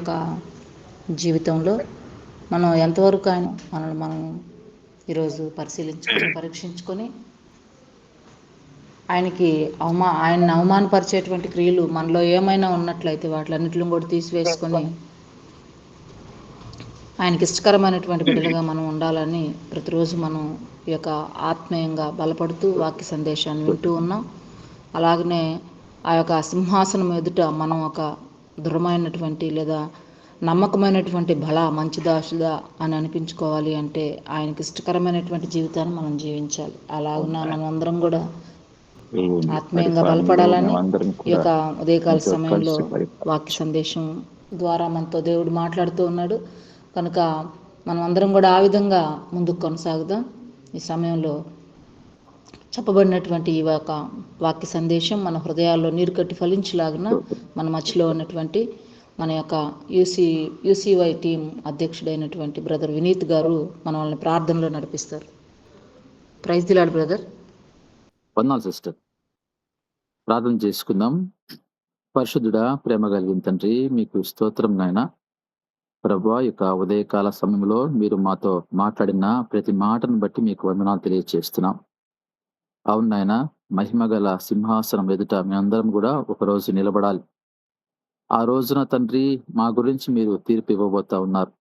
యొక్క జీవితంలో మనం ఎంతవరకు మనల్ని మనం ఈరోజు పరీక్షించుకొని ఆయన్ని అవమానపరిచేటువంటి క్రియలు మనలో ఏమైనా ఉన్నట్లయితే వాటిలన్నిటిని కూడా తీసివేసుకొని ఆయనకి ఇష్టకరమైనటువంటి బిడ్డలుగా మనం ఉండాలని ప్రతిరోజు మనం ఈ యొక్క ఆత్మీయంగా బలపడుతూ వాక్య సందేశాన్ని వింటూ ఉన్నాం. అలాగనే ఆ యొక్క సింహాసనం ఎదుట మనం ఒక దృఢమైనటువంటి లేదా నమ్మకమైనటువంటి మంచి దాసుదా అని అనిపించుకోవాలి అంటే ఆయనకి ఇష్టకరమైనటువంటి జీవితాన్ని మనం జీవించాలి. అలాగున్న మనం అందరం కూడా ఆత్మీయంగా బలపడాలని ఈ యొక్క ఉదయకాల సమయంలో వాక్య సందేశం ద్వారా మనతో దేవుడు మాట్లాడుతూ ఉన్నాడు కనుక మనం అందరం కూడా ఆ విధంగా ముందుకు కొనసాగుదాం. ఈ సమయంలో చెప్పబడినటువంటి ఈ యొక్క వాక్య సందేశం మన హృదయాల్లో నీరు కట్టి ఫలించలాగిన మన మధ్యలో ఉన్నటువంటి మన యొక్క యూసీవై టీం అధ్యక్షుడైనటువంటి బ్రదర్ వినీత్ గారు మనల్ని ప్రార్థనలో నడిపిస్తారు. Praise the lord brother. వందనాలు సిస్టర్. ప్రార్థన చేసుకుందాం. పరిశుద్ధుడా, ప్రేమ కలిగిన తండ్రి, మీకు స్తోత్రం నాయన. ప్రభువా, యొక్క ఉదయకాల సమయంలో మీరు మాతో మాట్లాడిన ప్రతి మాటను బట్టి మీకు వందనాలు తెలియజేస్తున్నాం. అవును నాయన, మహిమగల సింహాసనం ఎదుట మీ అందరం కూడా ఒకరోజు నిలబడాలి. ఆ రోజున తండ్రి మా గురించి మీరు తీర్పు ఇవ్వబోతా ఉన్నారు.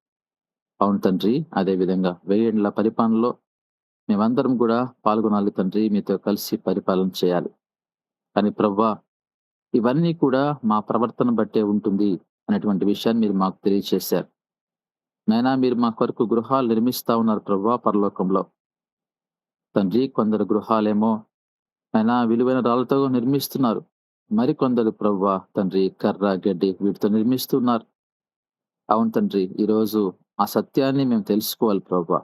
అవును తండ్రి, అదేవిధంగా 1000 ఏళ్ల పరిపాలనలో మేమందరం కూడా పాల్గొనాలి తండ్రి, మీతో కలిసి పరిపాలన చేయాలి. కానీ ప్రభువా, ఇవన్నీ కూడా మా ప్రవర్తన బట్టే ఉంటుంది అనేటువంటి విషయాన్ని మీరు మాకు తెలియజేశారు. నైనా, మీరు మా కొరకు గృహాలు నిర్మిస్తా ఉన్నారు ప్రభువా పరలోకంలో. తండ్రి, కొందరు గృహాలేమో అయినా విలువైన రాళ్లతో నిర్మిస్తున్నారు, మరికొందరు ప్రభువా తండ్రి కర్ర గడ్డి వీటితో నిర్మిస్తున్నారు. అవును తండ్రి, ఈరోజు ఆ సత్యాన్ని మేము తెలుసుకోవాలి ప్రభువా.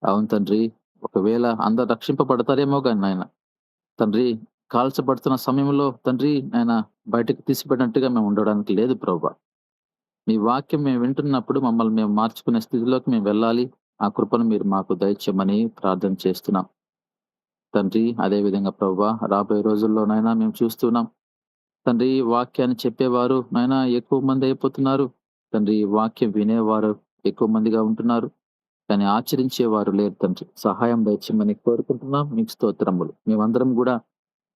అవును తండ్రి, ఒకవేళ అందరు రక్షింపబడతారేమో కానీ నాయన తండ్రి, కాల్చబడుతున్న సమయంలో తండ్రి ఆయన బయటకు తీసిపడినట్టుగా మేము ఉండడానికి లేదు ప్రభువా. మీ వాక్యం మేము వింటున్నప్పుడు మమ్మల్ని మేము మార్చుకునే స్థితిలోకి మేము వెళ్ళాలి. ఆ కృపను మీరు మాకు దయచేయమని ప్రార్థన చేస్తున్నాం తండ్రి. అదేవిధంగా ప్రభువా, రాబోయే రోజుల్లోనైనా మేము చూస్తున్నాం తండ్రి, వాక్యాన్ని చెప్పేవారు నైనా ఎక్కువ మంది అయిపోతున్నారు తండ్రి. వాక్యం వినేవారు ఎక్కువ మందిగా ఉంటున్నారు, కానీ ఆచరించేవారు లేరు తండ్రి. సహాయం దయచేయమని కోరుకుంటున్నాం. మీకు స్తోత్రములు. మేమందరం కూడా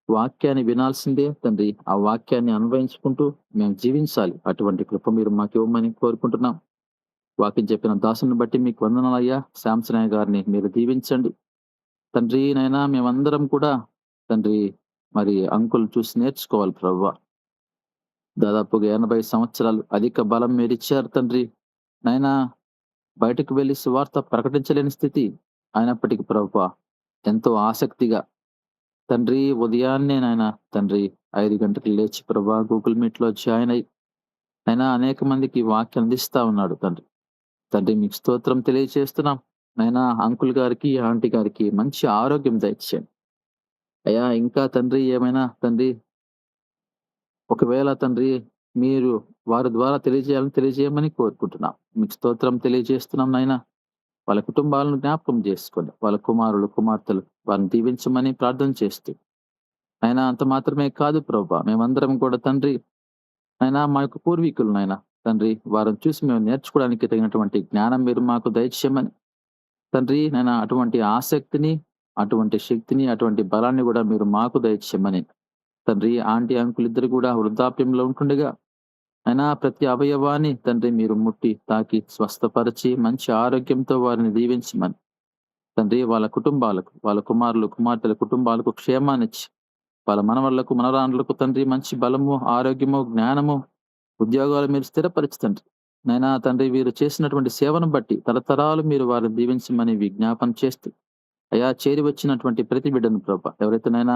వాక్యాన్ని వినాల్సిందే తండ్రి. ఆ వాక్యాన్ని అన్వయించుకుంటూ మేము జీవించాలి. అటువంటి కృప మీరు మాకు ఇవ్వమని కోరుకుంటున్నాం. వాక్యం చెప్పిన దాసుని బట్టి మీకు వందనాలయ్యా. శాంసనయ్య గారిని మీరు దీవించండి తండ్రి. నైనా మేమందరం కూడా తండ్రి మరి అంకులు చూసి నేర్చుకోవాలి ప్రభువా. దాదాపుగా 80 సంవత్సరాలు అధిక బలం మీరు ఇచ్చారు తండ్రి. నైనా బయటకు వెళ్ళి సువార్త ప్రకటించలేని స్థితి అయినప్పటికీ ప్రభువా, ఎంతో ఆసక్తిగా తండ్రి ఉదయాన్నే నాయన తండ్రి 5 గంటలకు లేచి ప్రభా గూగుల్ మీట్ లో జాయిన్ అయి అయినా అనేక మందికి వాక్యం అందిస్తా ఉన్నాడు తండ్రి. తండ్రి, మీకు స్తోత్రం తెలియజేస్తున్నాం. నైనా అంకుల్ గారికి ఆంటీ గారికి మంచి ఆరోగ్యం దయచేయండి అయ్యా. ఇంకా తండ్రి ఏమైనా తండ్రి ఒకవేళ తండ్రి మీరు వారి ద్వారా తెలియజేయమని కోరుకుంటున్నాం. మీకు స్తోత్రం తెలియజేస్తున్నాం నాయన. వాళ్ళ కుటుంబాలను జ్ఞాపకం చేసుకోండి. వాళ్ళ కుమారులు కుమార్తెలు వారిని దీవించమని ప్రార్థన చేస్తూ అయినా అంత మాత్రమే కాదు ప్రభువా, మేమందరం కూడా తండ్రి అయినా మా యొక్క పూర్వీకులు నాయన తండ్రి వారిని చూసి మేము నేర్చుకోవడానికి తగినటువంటి జ్ఞానం మీరు మాకు దయచేయమని తండ్రి నైనా అటువంటి ఆసక్తిని, అటువంటి శక్తిని, అటువంటి బలాన్ని కూడా మీరు మాకు దయచేయమని తండ్రి. ఆంటీ అంకుల్ ఇద్దరు కూడా వృద్ధాప్యంలో ఉంటుండగా అయినా ప్రతి అవయవాన్ని తండ్రి మీరు ముట్టి తాకి స్వస్థపరిచి మంచి ఆరోగ్యంతో వారిని దీవించమని తండ్రి. వాళ్ళ కుటుంబాలకు, వాళ్ళ కుమారులు కుమార్తెల కుటుంబాలకు క్షేమాన్నిచ్చి వాళ్ళ మనవళ్లకు మనరాండ్లకు తండ్రి మంచి బలము, ఆరోగ్యము, జ్ఞానము, ఉద్యోగాలు మీరు స్థిరపరచుతండ్రి నైనా తండ్రి. వీరు చేసినటువంటి సేవను బట్టి తరతరాలు మీరు వారిని దీవించమని విజ్ఞాపన చేస్తూ అయా చేరి వచ్చినటువంటి ప్రతి బిడ్డను ప్రభా, ఎవరైతే నైనా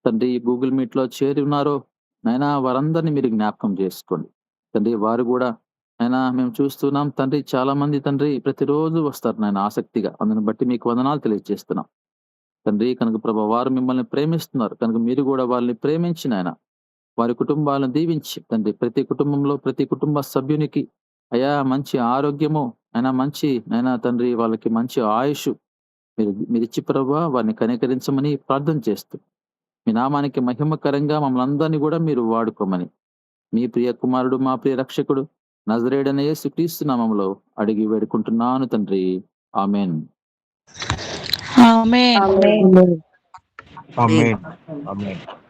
తండ్రి గూగుల్ మీట్ లో చేరి ఉన్నారో నైనా వారందరినీ మీరు జ్ఞాపకం చేసుకోండి తండ్రి. వారు కూడా అయినా మేము చూస్తున్నాం తండ్రి, చాలా మంది తండ్రి ప్రతిరోజు వస్తారు నాయన ఆసక్తిగా. అందుని బట్టి మీకు వందనాలు తెలియజేస్తున్నాం తండ్రి. కనుక ప్రభా, వారు మిమ్మల్ని ప్రేమిస్తున్నారు కనుక మీరు కూడా వాళ్ళని ప్రేమించి నాయన వారి కుటుంబాలను దీవించి తండ్రి. ప్రతి కుటుంబంలో ప్రతి కుటుంబ సభ్యునికి అయా మంచి ఆరోగ్యము అయినా మంచి అయినా తండ్రి వాళ్ళకి మంచి ఆయుష్ మీరిచ్చి ప్రభా వారిని కనికరించమని ప్రార్థన చేస్తూ మీ నామానికి మహిమకరంగా మమ్మల్ని అందరినీ కూడా మీరు వాడుకోమని మీ ప్రియ కుమారుడు మా ప్రియ రక్షకుడు నజరేయుడైన యేసుక్రీస్తు నామములో అడిగి వేడుకుంటున్నాను తండ్రి. ఆమేన్. ఆమేన్. ఆమేన్. ఆమేన్. ఆమేన్.